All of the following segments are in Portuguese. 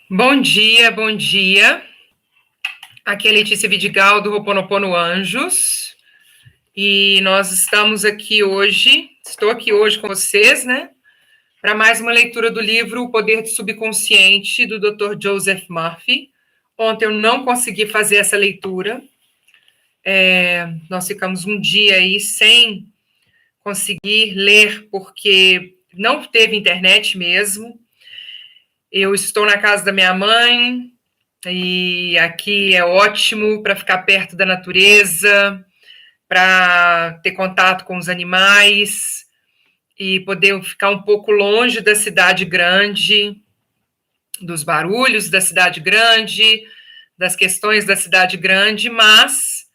Bom dia, bom dia. Aqui é Letícia Vidigal, do Ho'oponopono Anjos. E nós estamos aqui hoje, estou aqui hoje com vocês, né? Para mais uma leitura do livro O Poder do Subconsciente, do Dr. Joseph Murphy. Ontem eu não consegui fazer essa leitura. Nós ficamos um dia aí sem conseguir ler, porque não teve internet mesmo. Eu estou na casa da minha mãe, e aqui é ótimo para ficar perto da natureza, para ter contato com os animais e poder ficar um pouco longe da cidade grande, dos barulhos da cidade grande, das questões da cidade grande, mas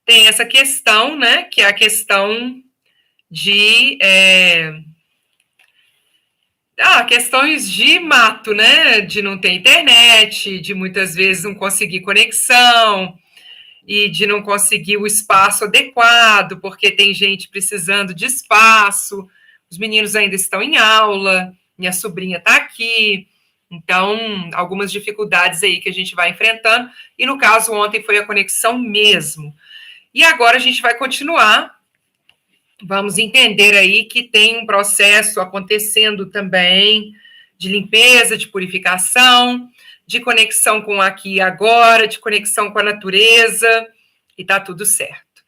tem essa questão, né, que é a questão de questões de mato, né, de não ter internet, de muitas vezes não conseguir conexão, e de não conseguir o espaço adequado, porque tem gente precisando de espaço, os meninos ainda estão em aula, minha sobrinha está aqui, então, algumas dificuldades aí que a gente vai enfrentando, e no caso, ontem foi a conexão mesmo. E agora a gente vai continuar, vamos entender aí que tem um processo acontecendo também de limpeza, de purificação, de conexão com o aqui e agora, de conexão com a natureza, e tá tudo certo.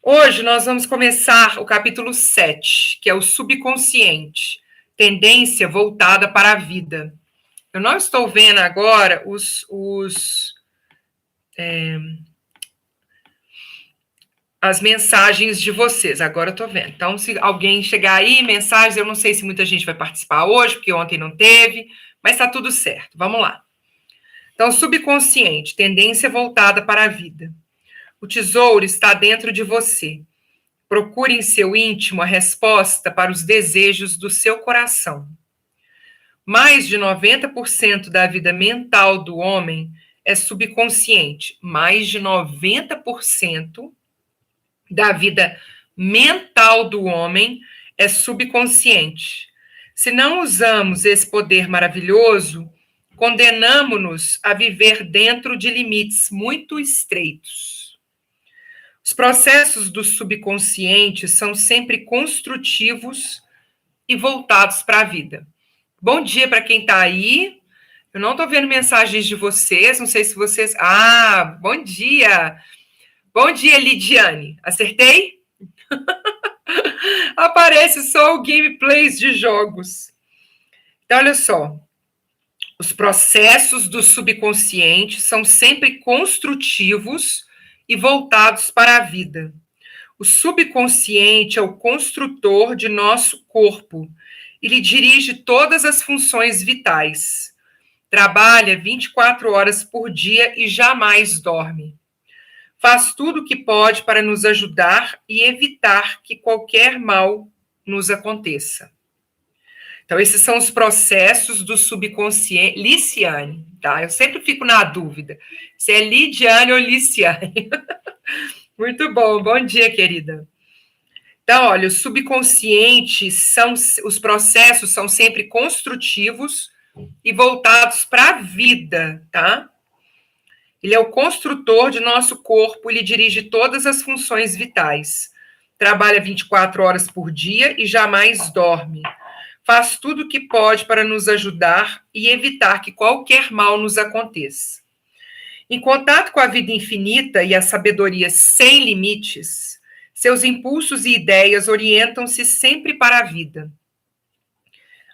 Hoje nós vamos começar o capítulo 7, que é o subconsciente, tendência voltada para a vida. Eu não estou vendo agora as mensagens de vocês, agora eu estou vendo. Então, se alguém chegar aí, mensagens, eu não sei se muita gente vai participar hoje, porque ontem não teve, mas está tudo certo. Vamos lá. Então, subconsciente, tendência voltada para a vida. O tesouro está dentro de você. Procure em seu íntimo a resposta para os desejos do seu coração. Mais de 90% da vida mental do homem é subconsciente. Mais de 90% da vida mental do homem é subconsciente. Se não usamos esse poder maravilhoso, condenamos-nos a viver dentro de limites muito estreitos. Os processos do subconsciente são sempre construtivos e voltados para a vida. Bom dia para quem está aí. Eu não estou vendo mensagens de vocês, não sei se vocês... bom dia! Bom dia, Lidiane. Acertei? Aparece só o gameplays de jogos. Então, olha só. Os processos do subconsciente são sempre construtivos e voltados para a vida. O subconsciente é o construtor de nosso corpo. Ele dirige todas as funções vitais. Trabalha 24 horas por dia e jamais dorme. Faz tudo o que pode para nos ajudar e evitar que qualquer mal nos aconteça. Então, esses são os processos do subconsciente. Liciane, tá? Eu sempre fico na dúvida se é Lidiane ou Liciane. Muito bom, bom dia, querida. Então, olha, o subconsciente os processos são sempre construtivos e voltados para a vida, tá? Ele é o construtor de nosso corpo, ele dirige todas as funções vitais. Trabalha 24 horas por dia e jamais dorme. Faz tudo o que pode para nos ajudar e evitar que qualquer mal nos aconteça. Em contato com a vida infinita e a sabedoria sem limites, seus impulsos e ideias orientam-se sempre para a vida.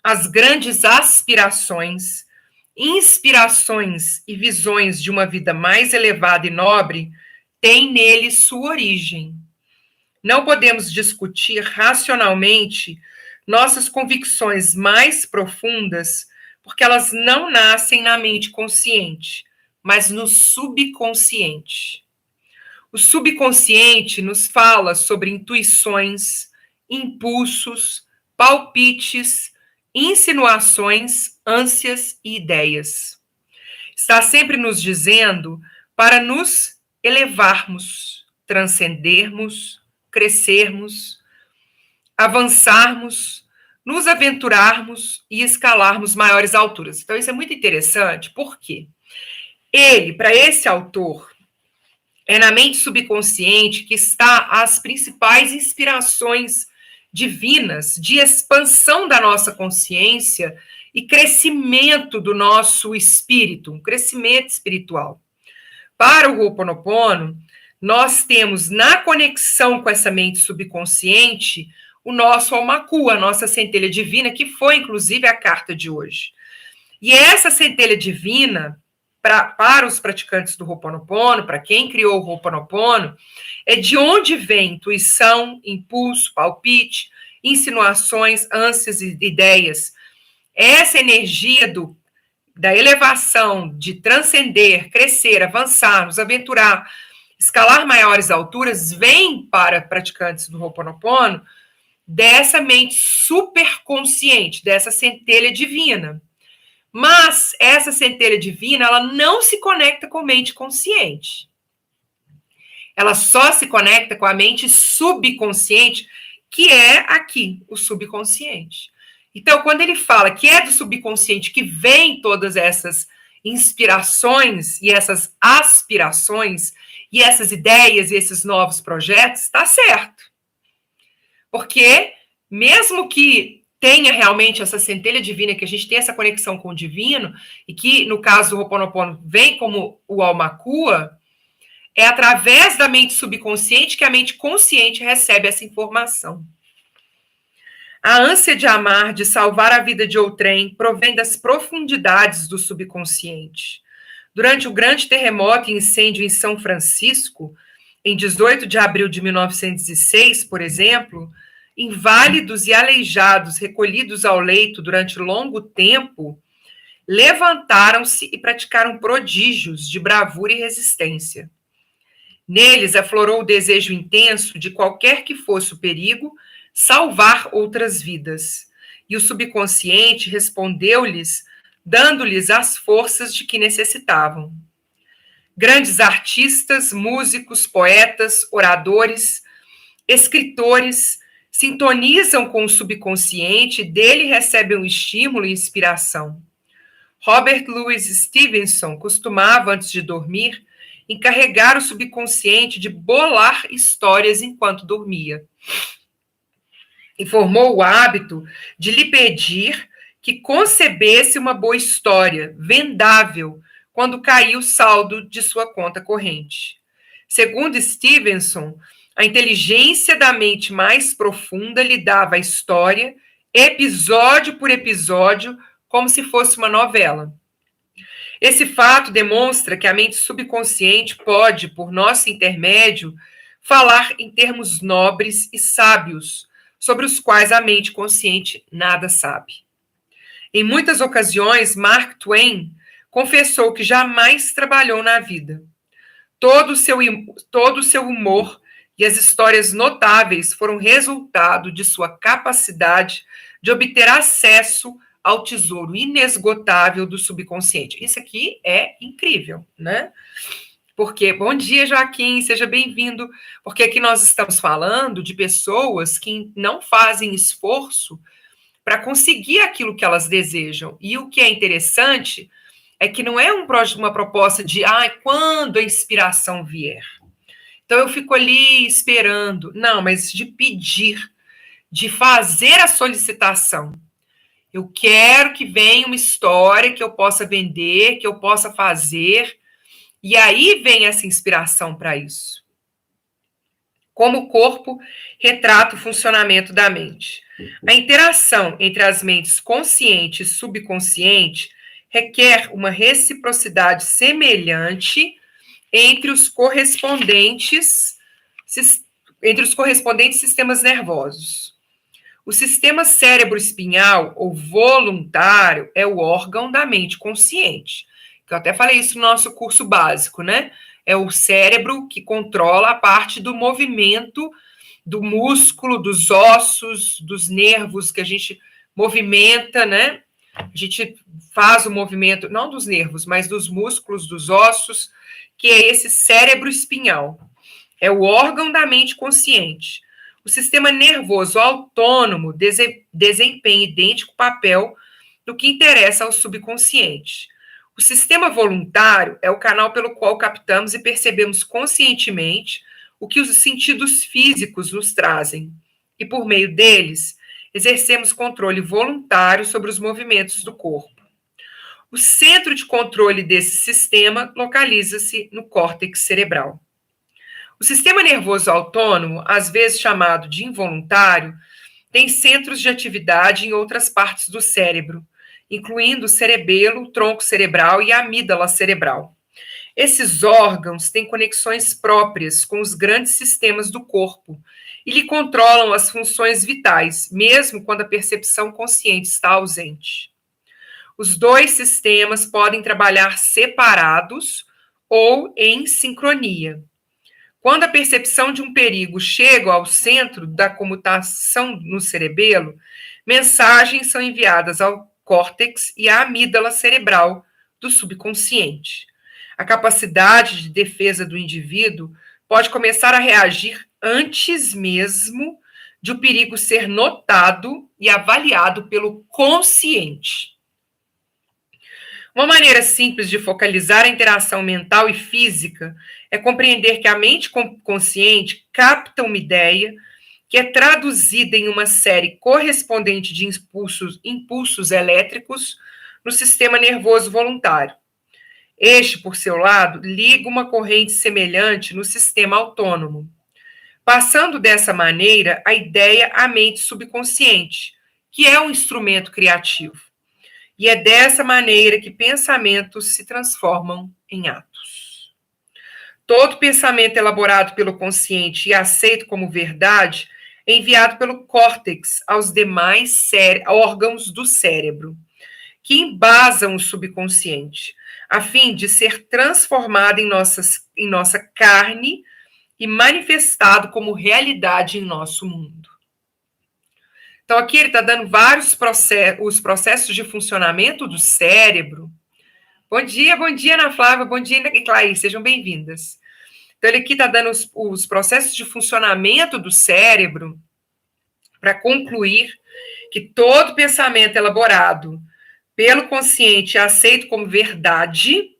As grandes aspirações, inspirações e visões de uma vida mais elevada e nobre têm nele sua origem. Não podemos discutir racionalmente nossas convicções mais profundas, porque elas não nascem na mente consciente, mas no subconsciente. O subconsciente nos fala sobre intuições, impulsos, palpites, insinuações, ânsias e ideias. Está sempre nos dizendo para nos elevarmos, transcendermos, crescermos, avançarmos, nos aventurarmos e escalarmos maiores alturas. Então, isso é muito interessante, porque ele, para esse autor, é na mente subconsciente que está as principais inspirações divinas de expansão da nossa consciência e crescimento do nosso espírito, um crescimento espiritual. Para o Ho'oponopono, nós temos na conexão com essa mente subconsciente o nosso Aumaku, a nossa centelha divina, que foi inclusive a carta de hoje. E essa centelha divina, para os praticantes do Ho'oponopono, para quem criou o Ho'oponopono, é de onde vem intuição, impulso, palpite, insinuações, ânsias e ideias. Essa energia da elevação, de transcender, crescer, avançar, nos aventurar, escalar maiores alturas, vem para praticantes do Ho'oponopono dessa mente superconsciente, dessa centelha divina. Mas essa centelha divina, ela não se conecta com a mente consciente. Ela só se conecta com a mente subconsciente, que é aqui, o subconsciente. Então, quando ele fala que é do subconsciente que vem todas essas inspirações e essas aspirações e essas ideias e esses novos projetos, está certo. Porque mesmo que tenha realmente essa centelha divina, que a gente tem essa conexão com o divino, e que, no caso do Ho'oponopono, vem como o Aumakua, é através da mente subconsciente que a mente consciente recebe essa informação. A ânsia de amar, de salvar a vida de outrem, provém das profundidades do subconsciente. Durante o grande terremoto e incêndio em São Francisco, em 18 de abril de 1906, por exemplo, inválidos e aleijados, recolhidos ao leito durante longo tempo, levantaram-se e praticaram prodígios de bravura e resistência. Neles aflorou o desejo intenso de qualquer que fosse o perigo, salvar outras vidas. E o subconsciente respondeu-lhes, dando-lhes as forças de que necessitavam. Grandes artistas, músicos, poetas, oradores, escritores sintonizam com o subconsciente, dele recebem um estímulo e inspiração. Robert Louis Stevenson costumava, antes de dormir, encarregar o subconsciente de bolar histórias enquanto dormia. E formou o hábito de lhe pedir que concebesse uma boa história, vendável, quando caiu o saldo de sua conta corrente. Segundo Stevenson, a inteligência da mente mais profunda lhe dava a história, episódio por episódio, como se fosse uma novela. Esse fato demonstra que a mente subconsciente pode, por nosso intermédio, falar em termos nobres e sábios, sobre os quais a mente consciente nada sabe. Em muitas ocasiões, Mark Twain confessou que jamais trabalhou na vida. Todo o seu humor e as histórias notáveis foram resultado de sua capacidade de obter acesso ao tesouro inesgotável do subconsciente. Isso aqui é incrível, né? Porque, bom dia, Joaquim, seja bem-vindo, porque aqui nós estamos falando de pessoas que não fazem esforço para conseguir aquilo que elas desejam. E o que é interessante é que não é uma proposta de, quando a inspiração vier. Então, eu fico ali esperando. Não, mas de pedir, de fazer a solicitação. Eu quero que venha uma história que eu possa vender, que eu possa fazer. E aí vem essa inspiração para isso. Como o corpo retrata o funcionamento da mente. A interação entre as mentes consciente e subconsciente requer uma reciprocidade semelhante entre os correspondentes sistemas nervosos. O sistema cérebro-espinhal, ou voluntário, é o órgão da mente consciente. Eu até falei isso no nosso curso básico, né? É o cérebro que controla a parte do movimento do músculo, dos ossos, dos nervos que a gente movimenta, né? A gente faz o movimento, não dos nervos, mas dos músculos, dos ossos, que é esse cérebro espinhal. É o órgão da mente consciente. o sistema nervoso autônomo desempenha idêntico papel no que interessa ao subconsciente. O sistema voluntário é o canal pelo qual captamos e percebemos conscientemente o que os sentidos físicos nos trazem, e por meio deles, exercemos controle voluntário sobre os movimentos do corpo. O centro de controle desse sistema localiza-se no córtex cerebral. O sistema nervoso autônomo, às vezes chamado de involuntário, tem centros de atividade em outras partes do cérebro, incluindo o cerebelo, o tronco cerebral e a amígdala cerebral. Esses órgãos têm conexões próprias com os grandes sistemas do corpo e lhe controlam as funções vitais, mesmo quando a percepção consciente está ausente. Os dois sistemas podem trabalhar separados ou em sincronia. Quando a percepção de um perigo chega ao centro da comutação no cerebelo, mensagens são enviadas ao córtex e à amígdala cerebral do subconsciente. A capacidade de defesa do indivíduo pode começar a reagir antes mesmo de o perigo ser notado e avaliado pelo consciente. Uma maneira simples de focalizar a interação mental e física é compreender que a mente consciente capta uma ideia que é traduzida em uma série correspondente de impulsos elétricos no sistema nervoso voluntário. Este, por seu lado, liga uma corrente semelhante no sistema autônomo, passando dessa maneira a ideia à mente subconsciente, que é um instrumento criativo. E é dessa maneira que pensamentos se transformam em atos. Todo pensamento elaborado pelo consciente e aceito como verdade é enviado pelo córtex aos demais órgãos do cérebro, que embasam o subconsciente, a fim de ser transformado em nossa carne e manifestado como realidade em nosso mundo. Então, aqui ele está dando vários os processos de funcionamento do cérebro. Bom dia, Ana Flávia, bom dia, Ana Clarice, sejam bem-vindas. Então, ele aqui está dando os processos de funcionamento do cérebro para concluir que todo pensamento elaborado pelo consciente e aceito como verdade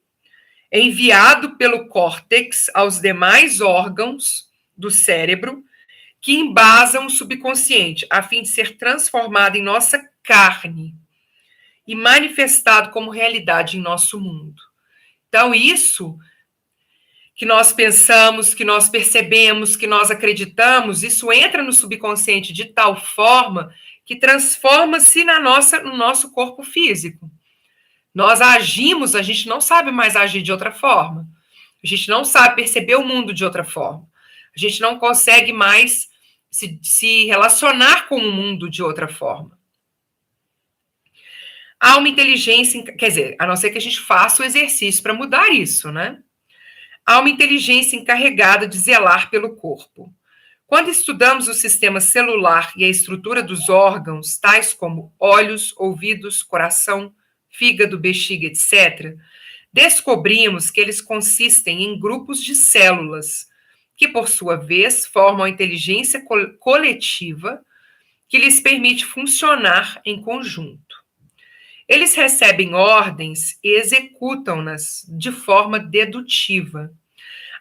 é enviado pelo córtex aos demais órgãos do cérebro que embasam o subconsciente, a fim de ser transformado em nossa carne e manifestado como realidade em nosso mundo. Então, isso que nós pensamos, que nós percebemos, que nós acreditamos, isso entra no subconsciente de tal forma que transforma-se no nosso corpo físico. Nós agimos, a gente não sabe mais agir de outra forma. A gente não sabe perceber o mundo de outra forma. A gente não consegue mais se relacionar com o mundo de outra forma. Há uma inteligência, quer dizer, a não ser que a gente faça o exercício para mudar isso, né? Há uma inteligência encarregada de zelar pelo corpo. Quando estudamos o sistema celular e a estrutura dos órgãos, tais como olhos, ouvidos, coração, fígado, bexiga, etc., descobrimos que eles consistem em grupos de células, que, por sua vez, formam a inteligência coletiva que lhes permite funcionar em conjunto. Eles recebem ordens e executam-nas de forma dedutiva,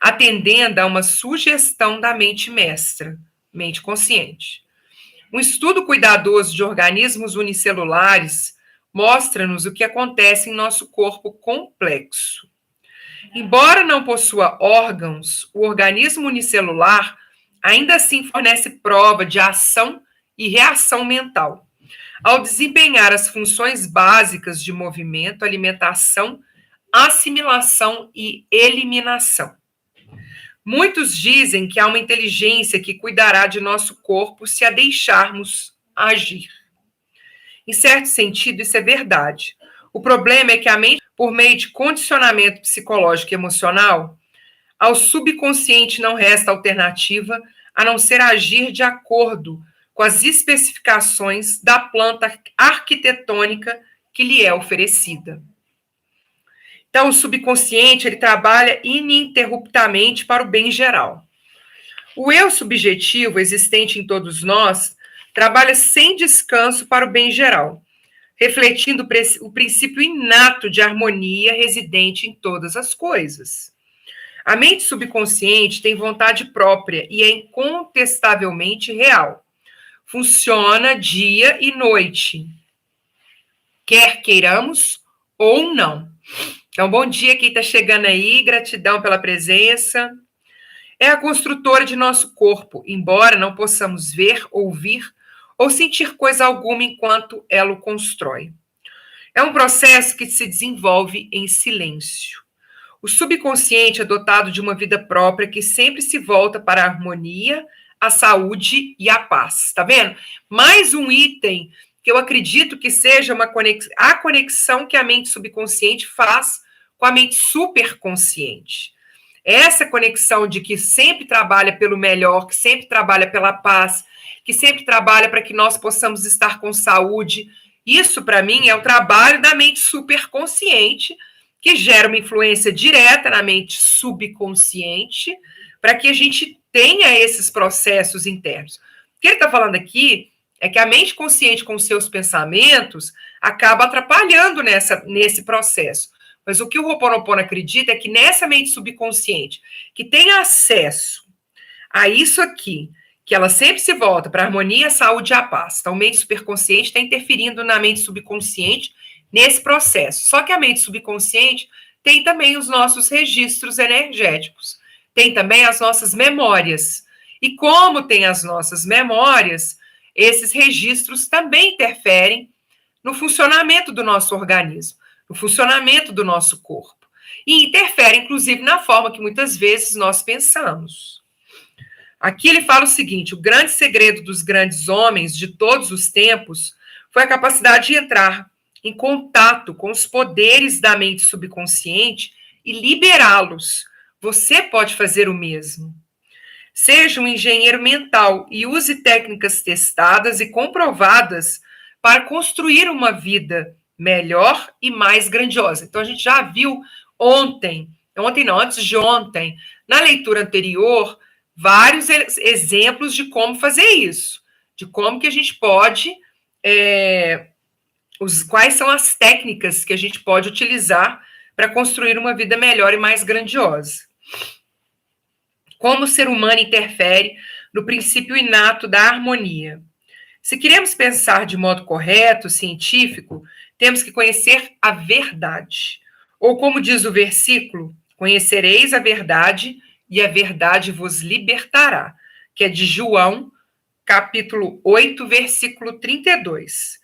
atendendo a uma sugestão da mente mestra, mente consciente. Um estudo cuidadoso de organismos unicelulares mostra-nos o que acontece em nosso corpo complexo. Embora não possua órgãos, o organismo unicelular ainda assim fornece prova de ação e reação mental, ao desempenhar as funções básicas de movimento, alimentação, assimilação e eliminação. Muitos dizem que há uma inteligência que cuidará de nosso corpo se a deixarmos agir. Em certo sentido, isso é verdade. O problema é que a mente, por meio de condicionamento psicológico e emocional, ao subconsciente não resta alternativa a não ser agir de acordo com as especificações da planta arquitetônica que lhe é oferecida. Então, o subconsciente, ele trabalha ininterruptamente para o bem geral. O eu subjetivo existente em todos nós trabalha sem descanso para o bem geral, refletindo o princípio inato de harmonia residente em todas as coisas. A mente subconsciente tem vontade própria e é incontestavelmente real. Funciona dia e noite, quer queiramos ou não. Então, bom dia quem está chegando aí, gratidão pela presença. É a construtora de nosso corpo, embora não possamos ver, ouvir ou sentir coisa alguma enquanto ela o constrói. É um processo que se desenvolve em silêncio. O subconsciente é dotado de uma vida própria que sempre se volta para a harmonia, a saúde e a paz. Tá vendo? Mais um item que eu acredito que seja a conexão que a mente subconsciente faz com a mente superconsciente. Essa conexão de que sempre trabalha pelo melhor, que sempre trabalha pela paz, que sempre trabalha para que nós possamos estar com saúde. Isso, para mim, é o trabalho da mente superconsciente, que gera uma influência direta na mente subconsciente, para que a gente tenha esses processos internos. O que ele está falando aqui é que a mente consciente, com seus pensamentos, acaba atrapalhando nesse processo. Mas o que o Ho'oponopono acredita é que nessa mente subconsciente, que tem acesso a isso aqui, que ela sempre se volta para a harmonia, a saúde e a paz. Então, a mente superconsciente está interferindo na mente subconsciente nesse processo. Só que a mente subconsciente tem também os nossos registros energéticos, tem também as nossas memórias. E como tem as nossas memórias, esses registros também interferem no funcionamento do nosso organismo, no funcionamento do nosso corpo. E interfere, inclusive, na forma que muitas vezes nós pensamos. Aqui ele fala o seguinte: o grande segredo dos grandes homens de todos os tempos foi a capacidade de entrar em contato com os poderes da mente subconsciente e liberá-los. Você pode fazer o mesmo. Seja um engenheiro mental e use técnicas testadas e comprovadas para construir uma vida melhor e mais grandiosa. Então, a gente já viu antes de ontem, na leitura anterior, vários exemplos de como fazer isso, de como que a gente pode, quais são as técnicas que a gente pode utilizar para construir uma vida melhor e mais grandiosa. Como o ser humano interfere no princípio inato da harmonia. Se queremos pensar de modo correto, científico, temos que conhecer a verdade. Ou como diz o versículo, conhecereis a verdade e a verdade vos libertará, que é de João, capítulo 8, versículo 32.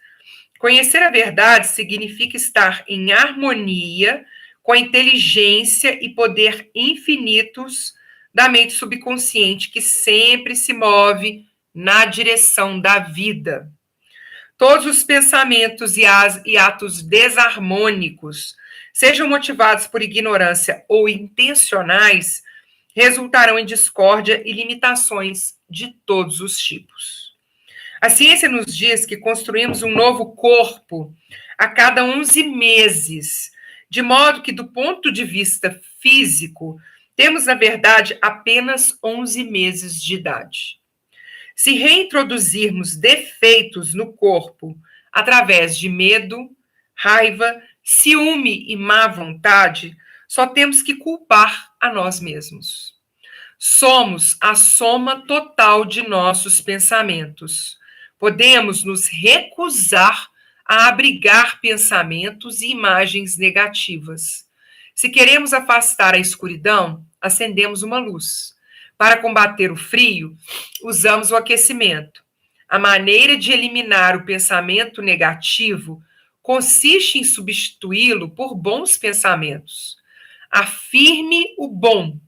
Conhecer a verdade significa estar em harmonia com a inteligência e poder infinitos da mente subconsciente, que sempre se move na direção da vida. Todos os pensamentos e atos desarmônicos, sejam motivados por ignorância ou intencionais, resultarão em discórdia e limitações de todos os tipos. A ciência nos diz que construímos um novo corpo a cada 11 meses, de modo que, do ponto de vista físico, temos, na verdade, apenas 11 meses de idade. Se reintroduzirmos defeitos no corpo através de medo, raiva, ciúme e má vontade, só temos que culpar a nós mesmos. Somos a soma total de nossos pensamentos. Podemos nos recusar a abrigar pensamentos e imagens negativas. Se queremos afastar a escuridão, acendemos uma luz. Para combater o frio, usamos o aquecimento. A maneira de eliminar o pensamento negativo consiste em substituí-lo por bons pensamentos. Afirme o bom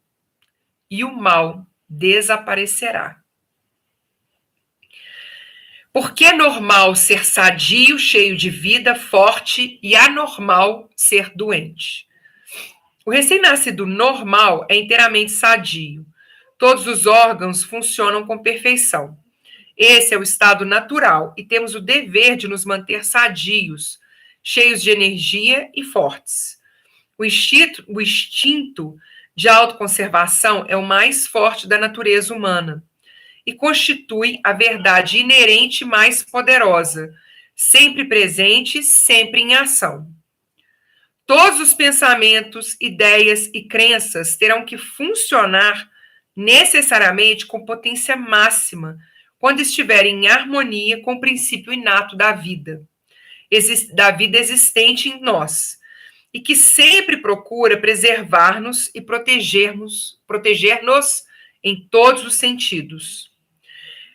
e o mal desaparecerá. Porque é normal ser sadio, cheio de vida, forte, e anormal ser doente. O recém-nascido normal é inteiramente sadio. Todos os órgãos funcionam com perfeição. Esse é o estado natural e temos o dever de nos manter sadios, cheios de energia e fortes. O instinto de autoconservação é o mais forte da natureza humana e constitui a verdade inerente mais poderosa, sempre presente, sempre em ação. Todos os pensamentos, ideias e crenças terão que funcionar necessariamente com potência máxima quando estiverem em harmonia com o princípio inato da vida existente em nós, e que sempre procura preservar-nos e proteger-nos em todos os sentidos.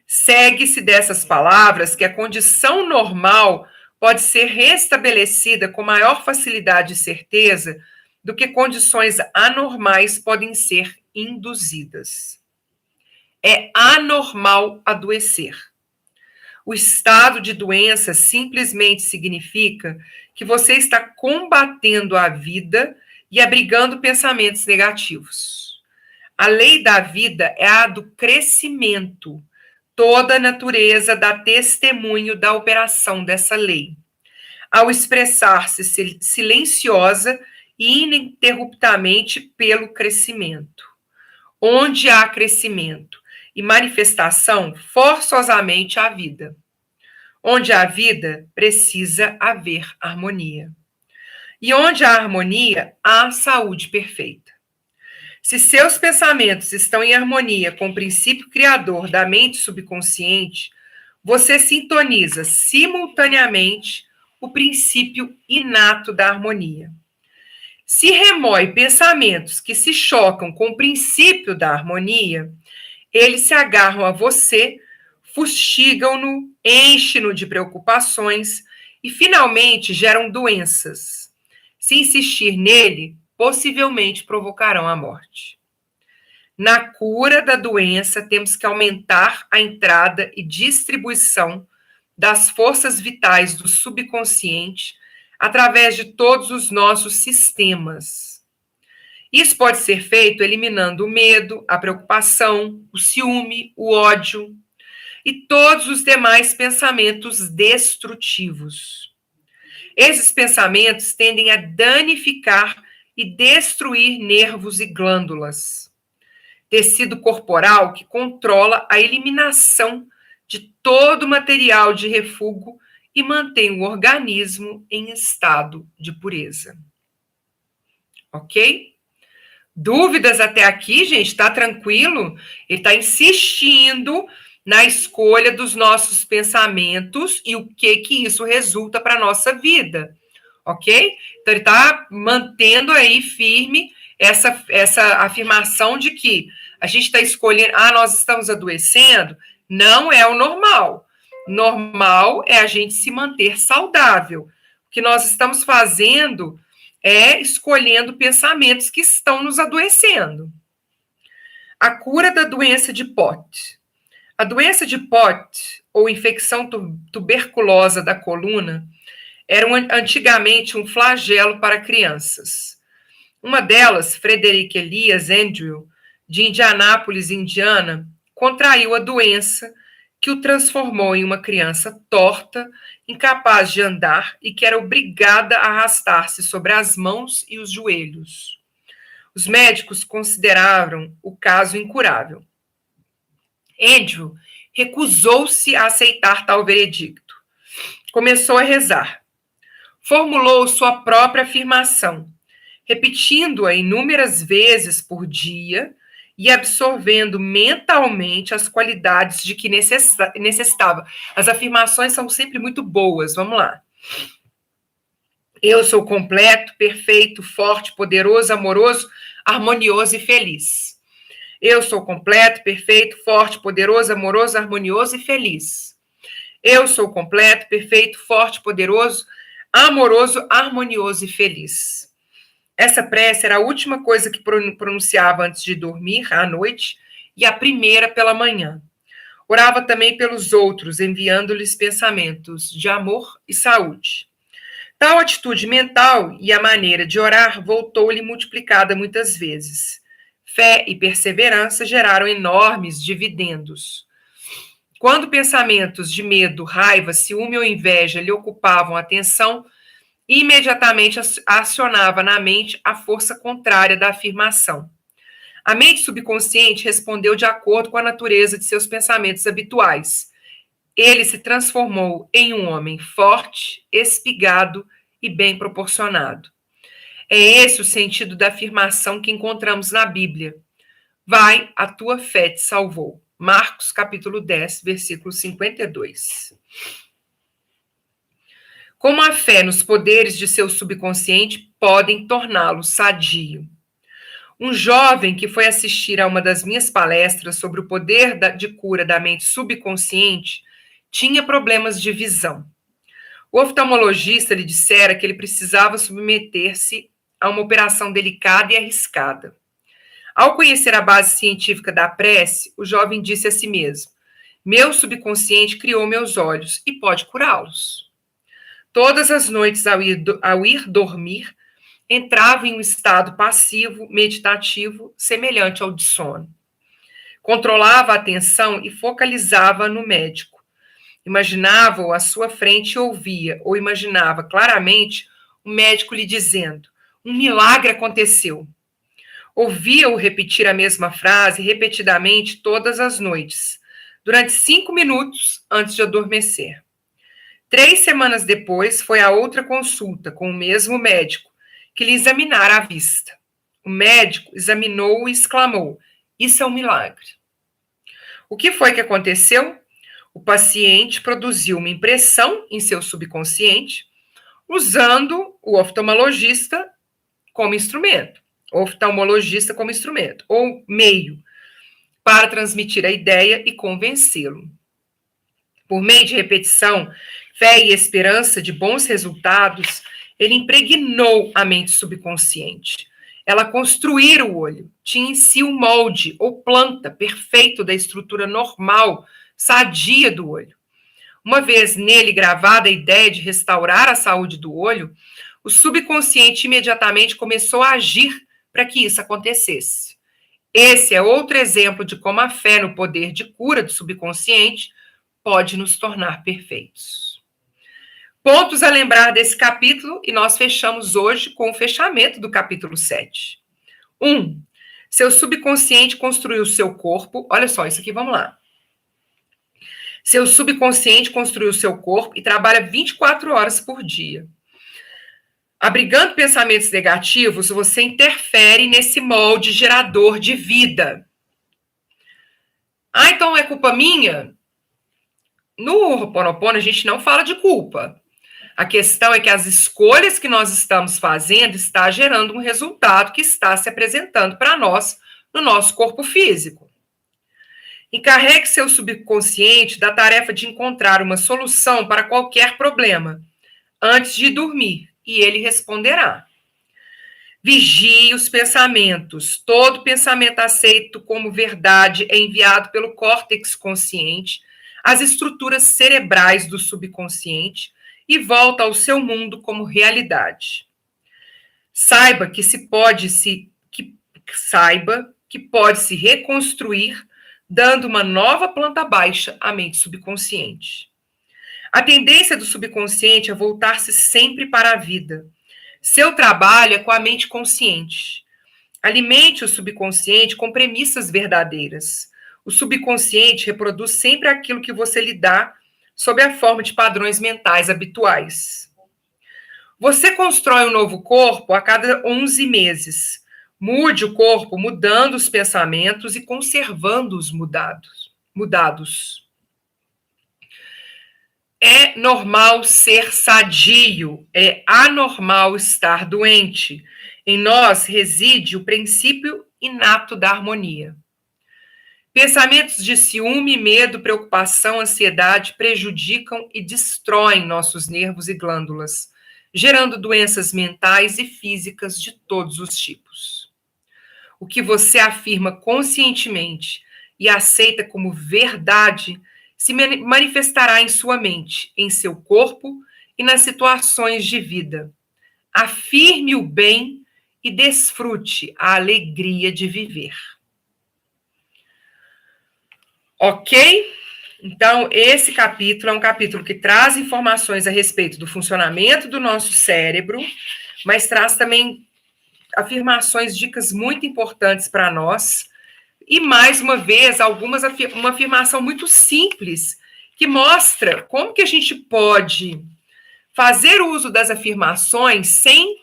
Segue-se dessas palavras que a condição normal pode ser restabelecida com maior facilidade e certeza do que condições anormais podem ser induzidas. É anormal adoecer. O estado de doença simplesmente significa que você está combatendo a vida e abrigando pensamentos negativos. A lei da vida é a do crescimento. Toda a natureza dá testemunho da operação dessa lei. Ao expressar-se silenciosa e ininterruptamente pelo crescimento. Onde há crescimento e manifestação, forçosamente há vida. Onde há vida, precisa haver harmonia. E onde há harmonia, há saúde perfeita. Se seus pensamentos estão em harmonia com o princípio criador da mente subconsciente, você sintoniza simultaneamente o princípio inato da harmonia. Se remove pensamentos que se chocam com o princípio da harmonia, eles se agarram a você, fustigam-no, enchem-no de preocupações e, finalmente, geram doenças. Se insistir nele, possivelmente provocarão a morte. Na cura da doença, temos que aumentar a entrada e distribuição das forças vitais do subconsciente através de todos os nossos sistemas. Isso pode ser feito eliminando o medo, a preocupação, o ciúme, o ódio e todos os demais pensamentos destrutivos. Esses pensamentos tendem a danificar e destruir nervos e glândulas, tecido corporal que controla a eliminação de todo material de refúgio e mantém o organismo em estado de pureza. Ok? Dúvidas até aqui, gente? Está tranquilo? Ele está insistindo na escolha dos nossos pensamentos e o que isso resulta para a nossa vida. Ok? Então, ele está mantendo aí firme essa afirmação de que a gente está escolhendo, nós estamos adoecendo, não é o normal. Normal é a gente se manter saudável. O que nós estamos fazendo é escolhendo pensamentos que estão nos adoecendo. A cura da doença de Pott. A doença de Pott, ou infecção tuberculosa da coluna, era antigamente um flagelo para crianças. Uma delas, Frederick Elias Andrew, de Indianápolis, Indiana, contraiu a doença que o transformou em uma criança torta, incapaz de andar e que era obrigada a arrastar-se sobre as mãos e os joelhos. Os médicos consideraram o caso incurável. Andrew recusou-se a aceitar tal veredicto. Começou a rezar. Formulou sua própria afirmação, repetindo-a inúmeras vezes por dia e absorvendo mentalmente as qualidades de que necessitava. As afirmações são sempre muito boas. Vamos lá. Eu sou completo, perfeito, forte, poderoso, amoroso, harmonioso e feliz. Eu sou completo, perfeito, forte, poderoso, amoroso, harmonioso e feliz. Eu sou completo, perfeito, forte, poderoso, amoroso, harmonioso e feliz. Essa prece era a última coisa que pronunciava antes de dormir à noite e a primeira pela manhã. Orava também pelos outros, enviando-lhes pensamentos de amor e saúde. Tal atitude mental e a maneira de orar voltou-lhe multiplicada muitas vezes. Fé e perseverança geraram enormes dividendos. Quando pensamentos de medo, raiva, ciúme ou inveja lhe ocupavam a atenção, imediatamente acionava na mente a força contrária da afirmação. A mente subconsciente respondeu de acordo com a natureza de seus pensamentos habituais. Ele se transformou em um homem forte, espigado e bem proporcionado. É esse o sentido da afirmação que encontramos na Bíblia. Vai, a tua fé te salvou. Marcos, capítulo 10, versículo 52. Como a fé nos poderes de seu subconsciente podem torná-lo sadio. Um jovem que foi assistir a uma das minhas palestras sobre o poder de cura da mente subconsciente tinha problemas de visão. O oftalmologista lhe dissera que ele precisava submeter-se a uma operação delicada e arriscada. Ao conhecer a base científica da prece, o jovem disse a si mesmo: meu subconsciente criou meus olhos e pode curá-los. Todas as noites, ao ir dormir, entrava em um estado passivo, meditativo, semelhante ao de sono. Controlava a atenção e focalizava no médico. Imaginava-o à sua frente e ouvia, ou imaginava claramente o médico lhe dizendo: um milagre aconteceu. Ouvia-o repetir a mesma frase repetidamente todas as noites, durante 5 minutos antes de adormecer. 3 semanas depois, foi a outra consulta com o mesmo médico, que lhe examinara a vista. O médico examinou-o e exclamou: isso é um milagre. O que foi que aconteceu? O paciente produziu uma impressão em seu subconsciente, usando o oftalmologista como instrumento, ou meio, para transmitir a ideia e convencê-lo. Por meio de repetição, fé e esperança de bons resultados, ele impregnou a mente subconsciente. Ela construíra o olho, tinha em si o molde ou planta perfeito da estrutura normal, sadia do olho. Uma vez nele gravada a ideia de restaurar a saúde do olho, o subconsciente imediatamente começou a agir para que isso acontecesse. Esse é outro exemplo de como a fé no poder de cura do subconsciente pode nos tornar perfeitos. Pontos a lembrar desse capítulo, e nós fechamos hoje com o fechamento do capítulo 7. 1. Seu subconsciente construiu seu corpo. Olha só, isso aqui, vamos lá. Seu subconsciente construiu seu corpo e trabalha 24 horas por dia. Abrigando pensamentos negativos, você interfere nesse molde gerador de vida. Ah, então é culpa minha? No Ho'oponopono, a gente não fala de culpa. A questão é que as escolhas que nós estamos fazendo está gerando um resultado que está se apresentando para nós no nosso corpo físico. Encarregue seu subconsciente da tarefa de encontrar uma solução para qualquer problema antes de dormir, e ele responderá. Vigie os pensamentos. Todo pensamento aceito como verdade é enviado pelo córtex consciente às estruturas cerebrais do subconsciente e volta ao seu mundo como realidade. Saiba que pode se reconstruir dando uma nova planta baixa à mente subconsciente. A tendência do subconsciente é voltar-se sempre para a vida. Seu trabalho é com a mente consciente. Alimente o subconsciente com premissas verdadeiras. O subconsciente reproduz sempre aquilo que você lhe dá sob a forma de padrões mentais habituais. Você constrói um novo corpo a cada 11 meses. Mude o corpo mudando os pensamentos e conservando os mudados. É normal ser sadio, é anormal estar doente. Em nós reside o princípio inato da harmonia. Pensamentos de ciúme, medo, preocupação, ansiedade prejudicam e destroem nossos nervos e glândulas, gerando doenças mentais e físicas de todos os tipos. O que você afirma conscientemente e aceita como verdade se manifestará em sua mente, em seu corpo e nas situações de vida. Afirme o bem e desfrute a alegria de viver. Ok? Então, esse capítulo é um capítulo que traz informações a respeito do funcionamento do nosso cérebro, mas traz também afirmações, dicas muito importantes para nós. E, mais uma vez, uma afirmação muito simples, que mostra como que a gente pode fazer uso das afirmações sem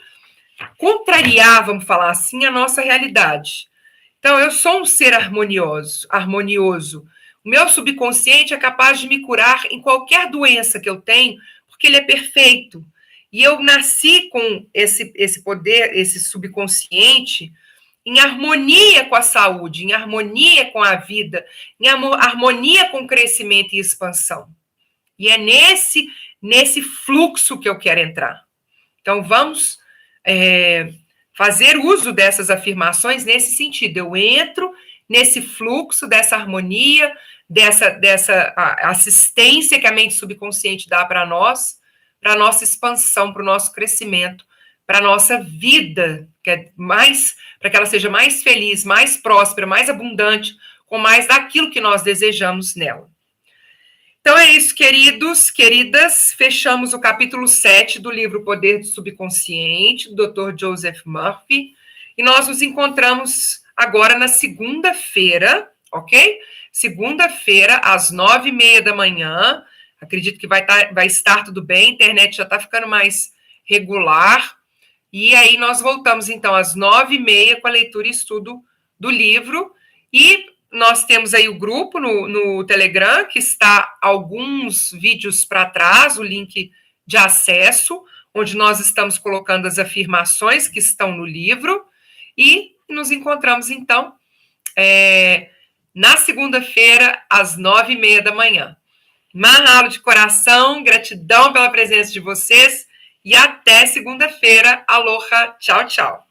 contrariar, vamos falar assim, a nossa realidade. Então, eu sou um ser harmonioso. O meu subconsciente é capaz de me curar em qualquer doença que eu tenho, porque ele é perfeito. E eu nasci com esse poder, esse subconsciente, em harmonia com a saúde, em harmonia com a vida, em harmonia com o crescimento e expansão. E é nesse fluxo que eu quero entrar. Então, vamos fazer uso dessas afirmações nesse sentido. Eu entro nesse fluxo dessa harmonia, dessa assistência que a mente subconsciente dá para nós, para a nossa expansão, para o nosso crescimento, para a nossa vida, para que ela seja mais feliz, mais próspera, mais abundante, com mais daquilo que nós desejamos nela. Então é isso, queridos, queridas. Fechamos o capítulo 7 do livro Poder do Subconsciente, do Dr. Joseph Murphy. E nós nos encontramos agora na segunda-feira, ok? Segunda-feira, às 9h30 da manhã. Acredito que vai estar tudo bem, a internet já está ficando mais regular. E aí nós voltamos, então, às 9h30 com a leitura e estudo do livro. E nós temos aí o grupo no Telegram, que está alguns vídeos para trás, o link de acesso, onde nós estamos colocando as afirmações que estão no livro. E nos encontramos, então, na segunda-feira, às 9h30 da manhã. Mahalo de coração, gratidão pela presença de vocês e até segunda-feira. Aloha, tchau, tchau.